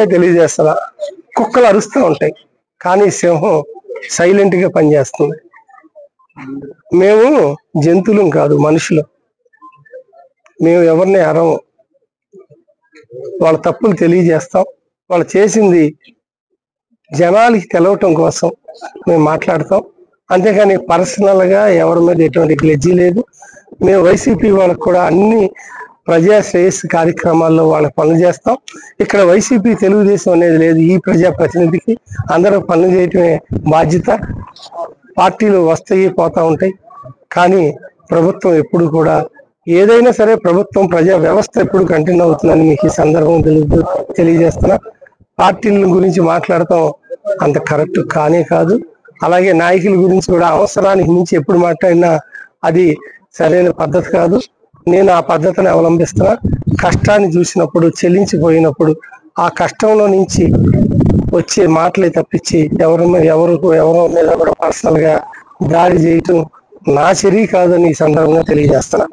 తెలియజేస్తా. కుక్కలు అరుస్తూ ఉంటాయి కానీ సింహం సైలెంట్ గా పనిచేస్తుంది. మేము జంతువులం కాదు, మనుషులు. మేము ఎవరిని అరవం. వాళ్ళ తప్పులు తెలియజేస్తాం. వాళ్ళు చేసింది జనాలకి తెలవటం కోసం మేము మాట్లాడతాం. అంతేకాని పర్సనల్ గా ఎవరి మీద ఎటువంటి గ్లెడ్జీ లేదు. మేము వైసీపీ వాళ్ళకు కూడా అన్ని ప్రజా శ్రేయస్సు కార్యక్రమాల్లో వాళ్ళకి పనులు చేస్తాం. ఇక్కడ వైసీపీ తెలుగుదేశం అనేది లేదు. ఈ ప్రజాప్రతినిధికి అందరూ పనులు చేయటమే బాధ్యత. పార్టీలు వస్తాయి పోతా ఉంటాయి కానీ ప్రభుత్వం ఎప్పుడు కూడా ఏదైనా సరే ప్రభుత్వం ప్రజా వ్యవస్థ ఎప్పుడు కంటిన్యూ అవుతుందని మీకు ఈ సందర్భం తెలియజేస్తున్నా. పార్టీల గురించి మాట్లాడటం అంత కరెక్ట్ కానే కాదు. అలాగే నాయకుల గురించి కూడా అవసరానికి మించి ఎప్పుడు మాట్లాడినా అది సరైన పద్ధతి కాదు. నేను ఆ పద్ధతిని అవలంబిస్తున్నా. కష్టాన్ని చూసినప్పుడు, చెల్లించిపోయినప్పుడు ఆ కష్టంలో నుంచి వచ్చే మాటలే తప్పించి ఎవరో మీద కూడా పర్సనల్ గా దాడి చేయటం నా చర్య కాదని ఈ సందర్భంగా తెలియజేస్తున్నా.